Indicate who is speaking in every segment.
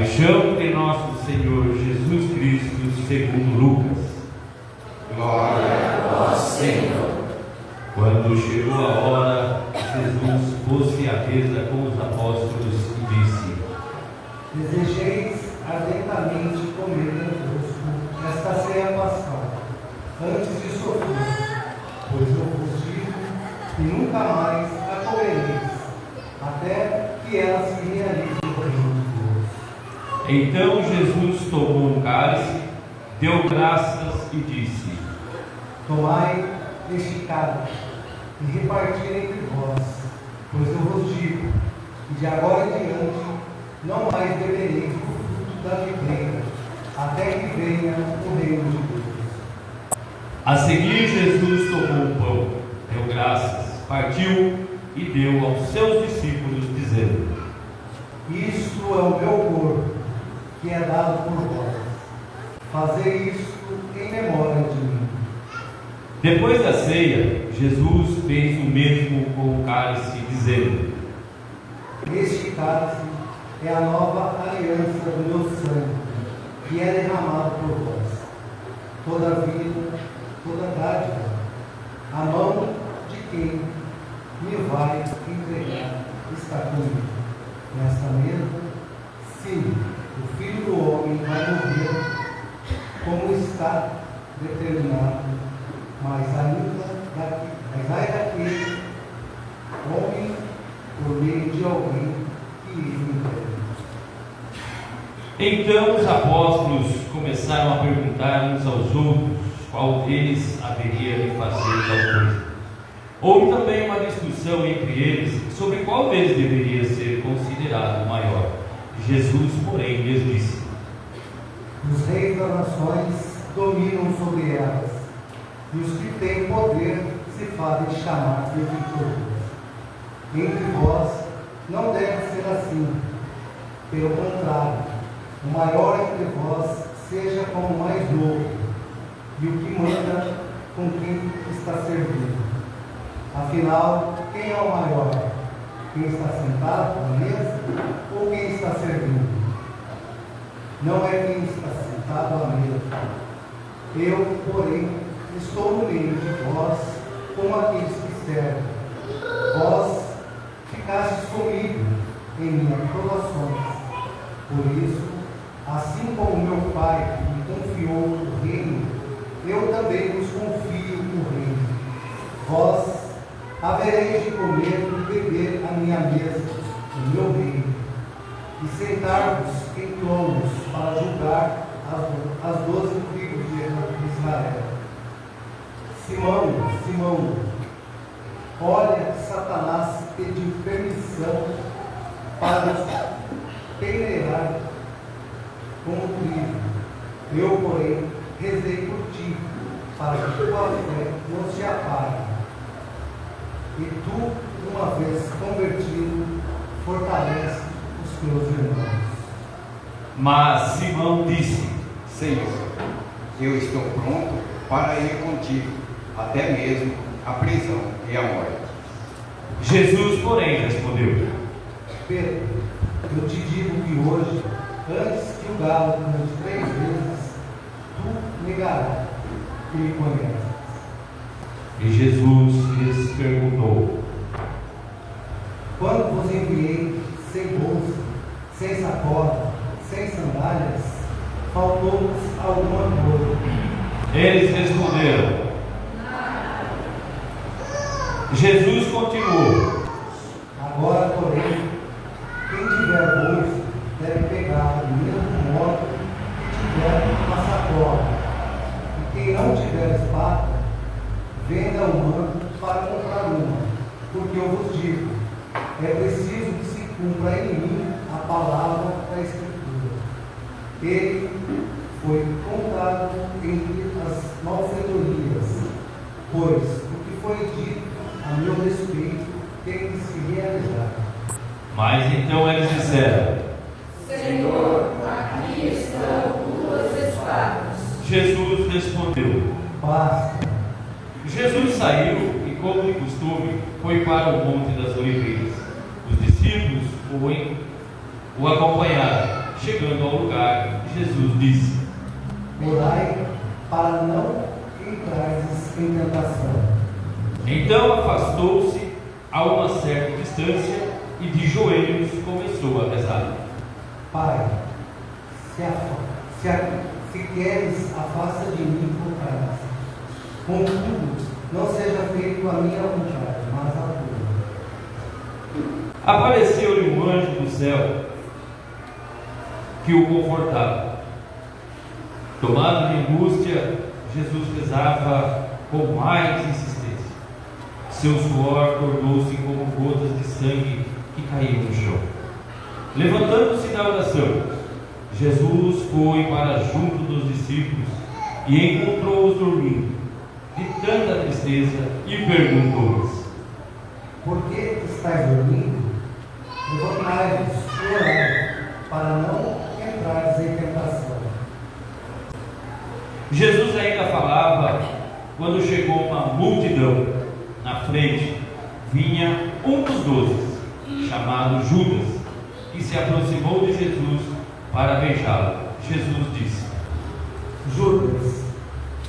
Speaker 1: Paixão de nosso Senhor Jesus Cristo segundo Lucas.
Speaker 2: Glória a vós, Senhor.
Speaker 1: Quando chegou a hora, Jesus pôs-se à mesa com os apóstolos e disse:
Speaker 3: Desejeis ardentemente comer convosco esta ceia pascal, antes de sofrer, pois eu vos digo que nunca mais a comereis, até que ela se realize no reino de Deus.
Speaker 1: Então Jesus tomou um cálice, deu graças e disse:
Speaker 3: Tomai este cálice e repartir entre vós, pois eu vos digo que de agora em diante não mais bebereis do fruto da videira, até que venha o reino de Deus.
Speaker 1: A seguir, Jesus tomou o pão, deu graças, partiu e deu aos seus discípulos, dizendo:
Speaker 3: Isto é o meu corpo, que é dado por vós. Fazei isto em memória de mim.
Speaker 1: Depois da ceia, Jesus fez o mesmo com o cálice, dizendo:
Speaker 3: Este cálice é a nova aliança do meu sangue, que é derramado por vós. Todavia, toda dádiva, a mão de quem me vai entregar está comigo. Nesta mesa, sim, o Filho do Homem vai morrer, como está determinado, mas ai daquele homem por meio de alguém que ele entregue.
Speaker 1: Então os apóstolos começaram a perguntar uns aos outros qual deles haveria de fazer tal coisa. Houve também uma discussão entre eles sobre qual deles deveria ser considerado o maior. Jesus, porém, lhes disse:
Speaker 3: Os reis das nações dominam sobre elas, e os que têm poder se fazem chamar de vitoriosos. Entre vós não deve ser assim. Pelo contrário, o maior entre vós seja como o mais novo, e o que manda com quem está servindo. Afinal, quem é o maior? Quem está sentado à mesa ou quem está servindo? Não é quem está sentado à mesa. Eu, porém, estou no meio de vós como aqueles que servem. Vós ficastes comigo em minhas provações. Por isso, assim como meu Pai me confiou o reino, eu também vos confio o reino. Vós havereis de comer e beber a minha mesa, no meu reino, e sentar-vos em tronos para julgar as 12 tribos de Israel. Simão, Simão, olha que Satanás pediu permissão para peneirar como trigo. Eu, porém, rezei por ti, para que tua fé não se apague. E tu, uma vez convertido, fortalece os teus irmãos.
Speaker 1: Mas Simão disse:
Speaker 2: Senhor, eu estou pronto para ir contigo, até mesmo a prisão e a morte.
Speaker 1: Jesus, porém, respondeu:
Speaker 3: Pedro, eu te digo que hoje, antes que o galo cante 3 vezes, tu negarás que me conheces.
Speaker 1: E Jesus lhes perguntou:
Speaker 3: Quando vos enviei sem bolsa, sem sacola, sem sandálias, faltou-vos alguma coisa?
Speaker 1: Eles responderam. Jesus continuou:
Speaker 3: Agora, porém, quem tiver bolsa deve pegar do mesmo modo que tiver uma sacola. E quem não tiver espada, venda o manto para comprar uma. Porque eu vos digo, é preciso que se cumpra em mim a palavra da Escritura. Ele foi contado entre as malfeitorias, pois o que foi dito a meu respeito tem que se realizar.
Speaker 1: Mas então eles disseram:
Speaker 4: Senhor, aqui estão 2 espadas.
Speaker 1: Jesus respondeu:
Speaker 3: Basta.
Speaker 1: Jesus saiu e, como de costume, foi para o Monte das Oliveiras. Os discípulos o acompanharam. chegando ao lugar, Jesus disse:
Speaker 3: Orai para não entrares em tentação.
Speaker 1: Então afastou-se a uma certa distância e de joelhos começou a rezar.
Speaker 3: Pai, se queres, afasta de mim o cálice. Contudo, não seja feito a minha vontade, mas a tua.
Speaker 1: Apareceu-lhe um anjo do céu que o confortava. Tomado de angústia, Jesus rezava com mais insistência. Seu suor tornou-se como gotas de sangue que caíam no chão. Levantando-se da oração, Jesus foi para junto dos discípulos e encontrou-os dormindo, de tanta tristeza, e perguntou-lhes:
Speaker 3: Por que estáis dormindo? Levantai-vos e orai, para não entrares em tentação.
Speaker 1: Jesus ainda falava quando chegou uma multidão. Na frente vinha um dos 12, chamado Judas, que se aproximou de Jesus para beijá-lo. Jesus disse:
Speaker 3: Judas,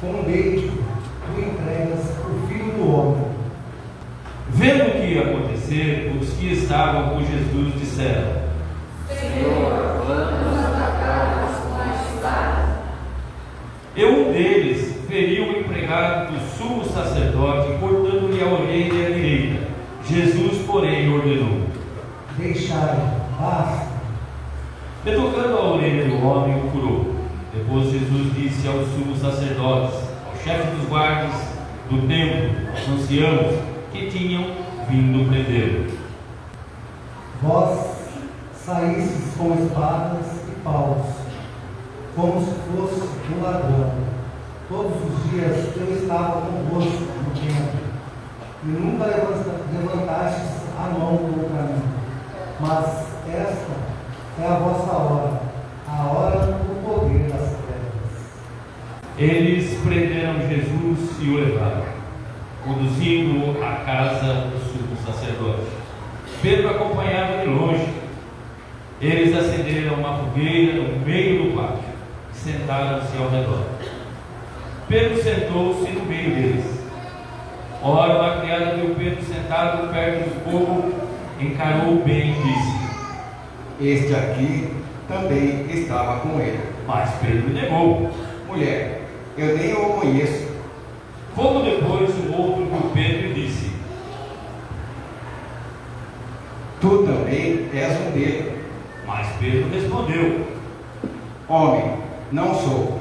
Speaker 3: com um beijo, tu entregas o Filho do Homem.
Speaker 1: Vendo o que ia acontecer, os que estavam com Jesus disseram:
Speaker 4: Senhor, vamos atacá-los com a espada.
Speaker 1: E um deles feriu o empregado do sumo sacerdote, cortando-lhe a orelha direita. Jesus, porém, ordenou:
Speaker 3: Deixai, basta.
Speaker 1: E tocando a orelha do homem, o curou. Depois Jesus disse aos sumos sacerdotes, ao chefe dos guardas do templo, aos anciãos que tinham vindo prendê-lo:
Speaker 3: Vós saístes com espadas e paus, como se fosse um ladrão. Todos os dias eu estava convosco no templo, e nunca levantastes a mão contra mim. Mas esta é a vossa hora, a hora do poder das trevas.
Speaker 1: Eles prenderam Jesus e o levaram, conduzindo-o à casa do sumo sacerdote. Pedro acompanhava de longe. Eles acenderam uma fogueira no meio do pátio e sentaram-se ao redor. Pedro sentou-se no meio deles. Ora, uma criada viu Pedro sentado perto do fogo, encarou-o bem e disse:
Speaker 2: Este aqui também estava com ele.
Speaker 1: Mas Pedro negou.
Speaker 2: Mulher, eu nem o conheço.
Speaker 1: Pouco depois, o outro viu Pedro e disse:
Speaker 2: Tu também és um dele.
Speaker 1: Mas Pedro respondeu:
Speaker 2: Homem, não sou.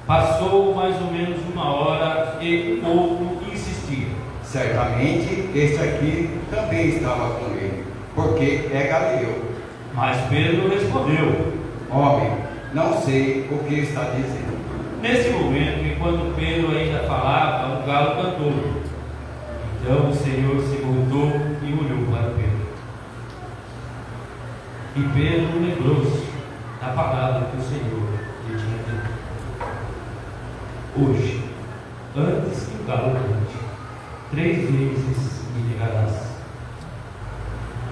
Speaker 1: Passou mais ou menos uma hora e o outro insistia:
Speaker 2: Certamente este aqui também estava com ele, porque é galileu.
Speaker 1: Mas Pedro respondeu:
Speaker 2: Homem, não sei o que está dizendo.
Speaker 1: Nesse momento, enquanto Pedro ainda falava, o galo cantou. Então o Senhor se voltou e olhou para Pedro. E Pedro lembrou-se da palavra que o Senhor lhe tinha dito: Hoje, antes que o galo cante, 3 vezes me negarás.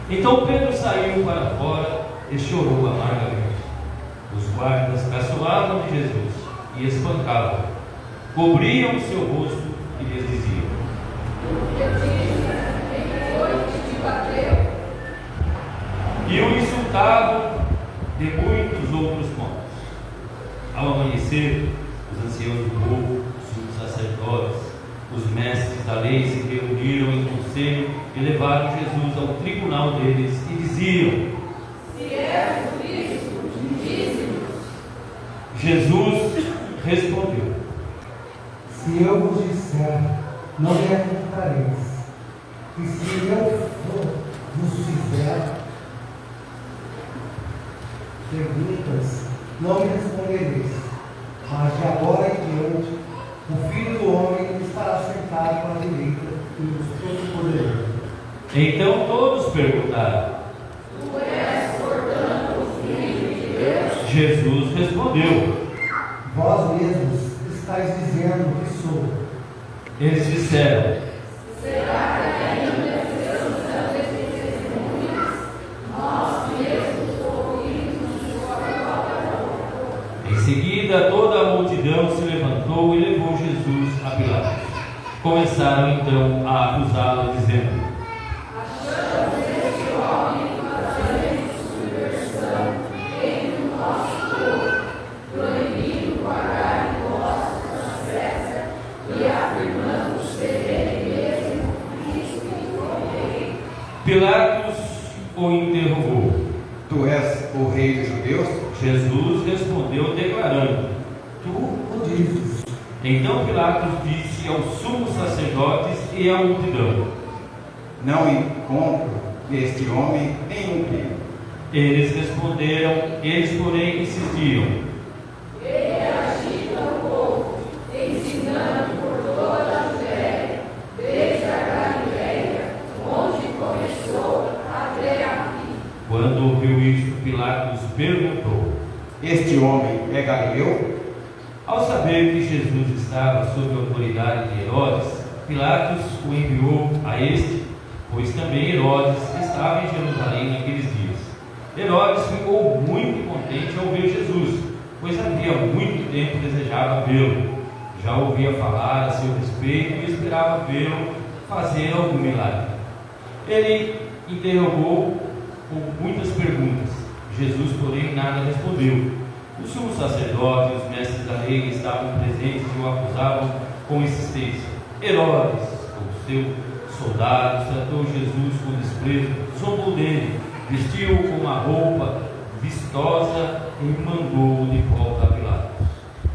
Speaker 1: Então Pedro saiu para fora e chorou amargamente. Os guardas caçoavam de Jesus e espancavam, cobriam o seu rosto e lhes diziam:
Speaker 4: Quem foi que te bateu?
Speaker 1: E o insultavam de muitos outros modos. Ao amanhecer, os anciãos do povo, os sumos sacerdotes, os mestres da lei se reuniram em conselho e levaram Jesus ao tribunal deles e diziam:
Speaker 4: Se és o Cristo, dize-nos.
Speaker 1: Jesus respondeu:
Speaker 3: Se eu vos disser, não me acreditareis. E se eu vos fizer perguntas, não me respondereis. Mas de agora em diante, o Filho do Homem estará sentado à direita dos Todo-Poderosos.
Speaker 1: Então todos perguntaram.
Speaker 4: Tu és, portanto, o Filho de Deus?
Speaker 1: Jesus respondeu.
Speaker 3: Vós mesmos estáis dizendo que sou.
Speaker 1: Eles disseram.
Speaker 4: Será que ainda precisamos desses testemunhas? Nós mesmos ouvimos sua palavra.
Speaker 1: então a acusá-lo, dizendo:
Speaker 4: Achamos este homem fazendo subversão entre o nosso povo, proibindo pagar impostos a César e afirmando ser ele mesmo Cristo e Rei.
Speaker 1: Pilatos o interrogou.
Speaker 2: Tu és o rei dos judeus?
Speaker 1: Jesus respondeu, declarando:
Speaker 3: Tu o dizes.
Speaker 1: Então Pilatos disse aos sumos sacerdotes e à multidão:
Speaker 2: Não encontro neste homem nenhum crime.
Speaker 1: Eles responderam, eles porém insistiam:
Speaker 4: Ele agita o povo, ensinando por toda a Judéia, desde a Galileia, onde começou até aqui.
Speaker 1: Quando ouviu isto, Pilatos perguntou.
Speaker 2: Este homem é galileu?
Speaker 1: Ao saber que Jesus estava sob a autoridade de Herodes, Pilatos o enviou a este, pois também Herodes estava em Jerusalém naqueles dias. Herodes ficou muito contente ao ver Jesus, pois havia muito tempo desejava vê-lo. Já ouvia falar a seu respeito e esperava vê-lo fazer algum milagre. Ele interrogou com muitas perguntas. Jesus, porém, nada respondeu. Os sumos sacerdotes e os mestres da lei estavam presentes e o acusavam com insistência. Herodes, com seus soldados, tratou Jesus com desprezo, zombou dele, vestiu-o com uma roupa vistosa e mandou-o de volta a Pilatos.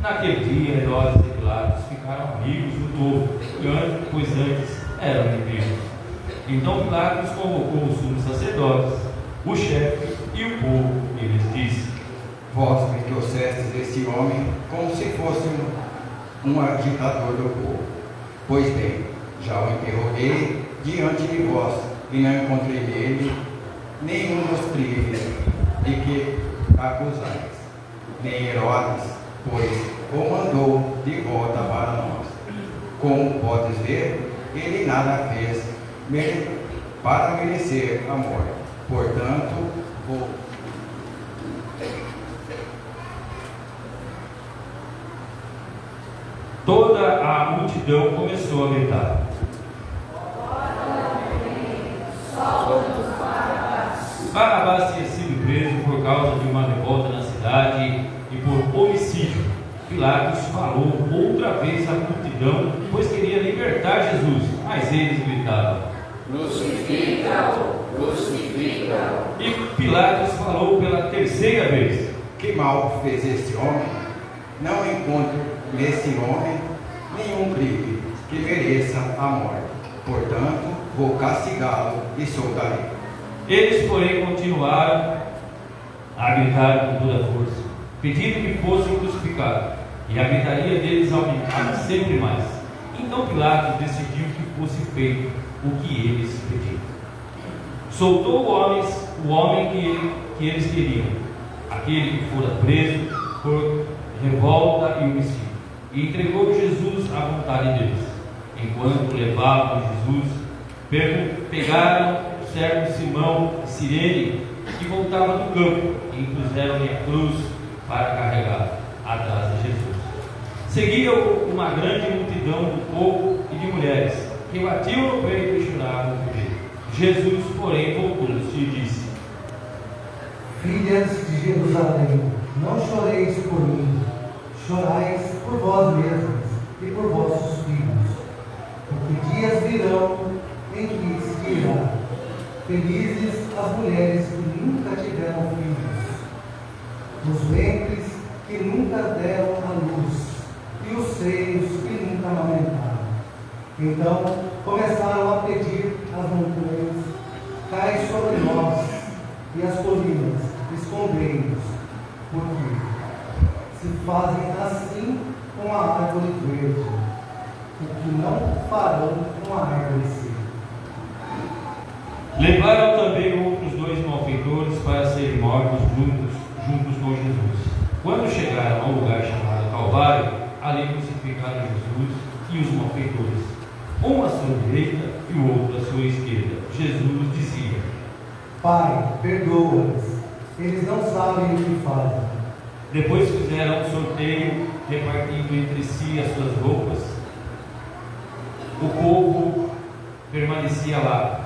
Speaker 1: Naquele dia, Herodes e Pilatos ficaram amigos do povo, pois antes eram inimigos. Então Pilatos convocou os sumos sacerdotes, o chefe e o povo, e lhes disse:
Speaker 2: Vós me trouxestes esse homem como se fosse um agitador do povo. Pois bem, já o interroguei diante de vós e não encontrei nele nenhum dos crimes de que acusais, nem Herodes, pois o mandou de volta para nós. Como podes ver, ele nada fez para merecer a morte. Portanto,
Speaker 1: toda a multidão começou a gritar. Barrabás tinha sido preso por causa de uma revolta na cidade e por homicídio. Pilatos falou outra vez à multidão, pois queria libertar Jesus, mas eles gritavam:
Speaker 4: Crucifica-o! Crucifica-o!
Speaker 1: E Pilatos falou pela terceira vez:
Speaker 2: que mal fez este homem? Não encontro nesse homem nenhum crime que mereça a morte. Portanto, vou castigá-lo e soltarei.
Speaker 1: Eles, porém, continuaram a gritar com toda a força, pedindo que fossem crucificados, e a gritaria deles aumentava sempre mais. Então Pilatos decidiu que fosse feito o que eles pediram. Soltou o homem que eles queriam, aquele que fora preso por revolta e homicídio, e entregou Jesus à vontade deles. Enquanto levavam Jesus, pegaram o servo Simão e Cirene, que voltava do campo, e impuseram-lhe a cruz para carregá-lo atrás de Jesus. Seguia-o uma grande multidão do povo e de mulheres, que batiam no peito e choravam por ele. Jesus, porém, voltou-se e disse:
Speaker 3: Filhas de Jerusalém, não choreis por mim, chorais por vós mesmas e por vossos filhos, porque dias virão em que se dirá: felizes as mulheres que nunca tiveram filhos, os ventres que nunca deram à luz, e os seios que nunca amamentaram. Então começaram a pedir às montanhas: cai sobre nós, e as colinas, escondei-nos, porque se fazem assim com a árvore verde, o que não farão com a árvore seca.
Speaker 1: Levaram também outros 2 malfeitores para serem mortos juntos com Jesus. Quando chegaram ao lugar chamado Calvário, ali crucificaram Jesus e os malfeitores, um à sua direita e o outro à sua esquerda. Jesus dizia:
Speaker 3: Pai, perdoa-os, eles não sabem o que fazem.
Speaker 1: Depois fizeram um sorteio, repartindo entre si as suas roupas. O povo permanecia lá,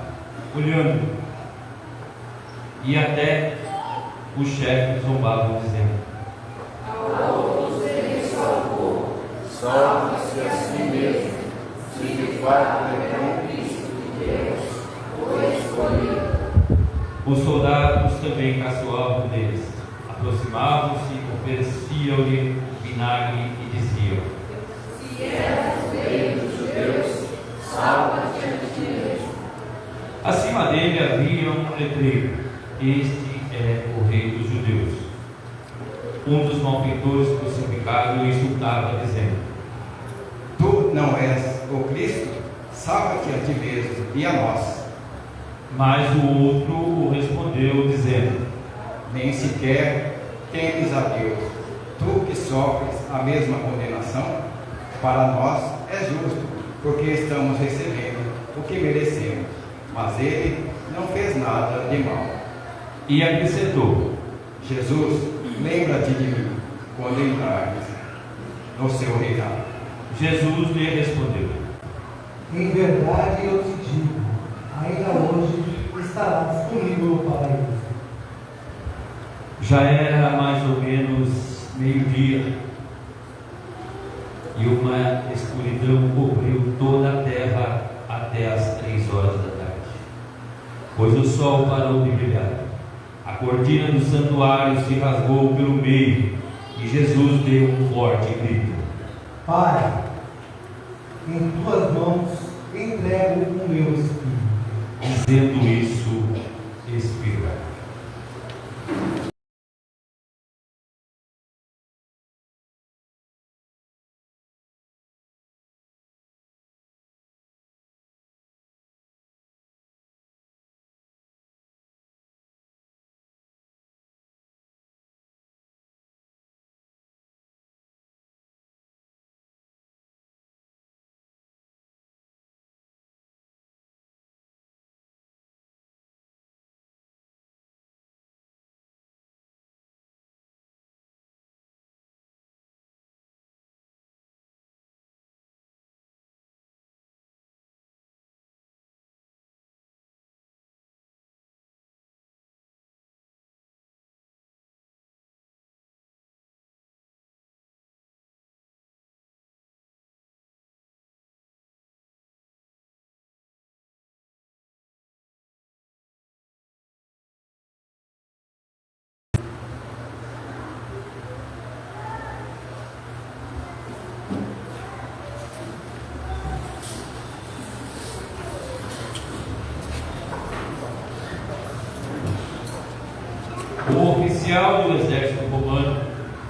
Speaker 1: olhando, e até os chefes zombavam, dizendo:
Speaker 5: salve-se a si mesmo, se de fato é Cristo de Deus, o escolhido.
Speaker 1: Os soldados também caçoavam deles, aproximavam-se, ofereciam-lhe vinagre e diziam:
Speaker 4: Se és rei dos judeus, salva-te a ti mesmo.
Speaker 1: Acima dele havia um letreiro: Este é o rei dos judeus. Um dos malfeitores crucificados o insultava, dizendo:
Speaker 2: Tu não és o Cristo? Salva-te a ti mesmo e a nós.
Speaker 1: Mas o outro o respondeu, dizendo:
Speaker 2: Nem sequer temes a Deus. Tu que sofres a mesma condenação, para nós é justo, porque estamos recebendo o que merecemos. Mas ele não fez nada de mal.
Speaker 1: E acrescentou:
Speaker 2: Jesus, lembra-te de mim quando entrares no seu reinado.
Speaker 1: Jesus lhe respondeu:
Speaker 3: Em verdade eu te digo, ainda hoje estarás comigo no paraíso.
Speaker 1: Já era mais ou menos meio-dia, e uma escuridão cobriu toda a terra até as 3 horas da tarde, pois o sol parou de brilhar. A cortina do santuário se rasgou pelo meio, e Jesus deu um forte grito:
Speaker 3: Pai, em tuas mãos entrego o meu espírito.
Speaker 1: Dizendo isso, expira. O oficial do exército romano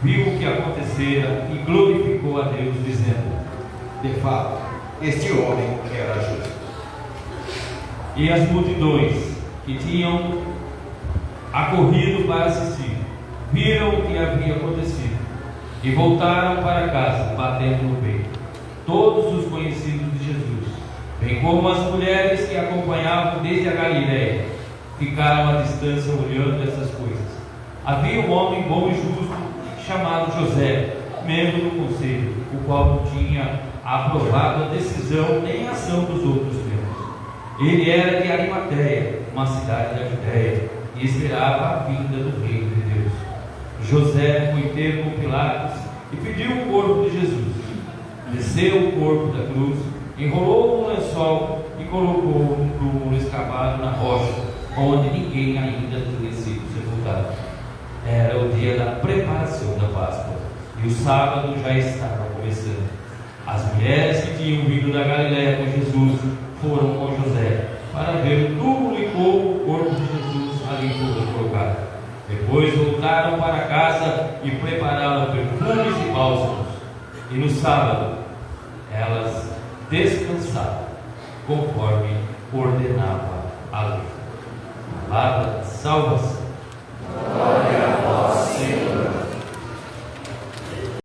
Speaker 1: viu o que acontecera e glorificou a Deus, dizendo:
Speaker 2: De fato, este homem era justo.
Speaker 1: E as multidões que tinham acorrido para assistir viram o que havia acontecido e voltaram para casa, batendo no peito. Todos os conhecidos de Jesus, bem como as mulheres que acompanhavam desde a Galiléia, ficaram à distância olhando essas coisas. Havia um homem bom e justo chamado José, membro do conselho, o qual não tinha aprovado a decisão nem a ação dos outros membros. Ele era de Arimateia, uma cidade da Judéia, e esperava a vinda do reino de Deus. José foi ter com Pilatos e pediu o corpo de Jesus. Desceu o corpo da cruz, enrolou um lençol e colocou num túmulo escavado na rocha, onde ninguém ainda tinha sido sepultado. Era o dia da preparação da Páscoa, e o sábado já estava começando. As mulheres que tinham vindo da Galiléia com Jesus foram com José para ver o túmulo e como o corpo de Jesus ali foi colocado. Depois voltaram para casa e prepararam perfumes e bálsamos. E no sábado elas descansaram, conforme ordenava a lei. Palavra de salvação.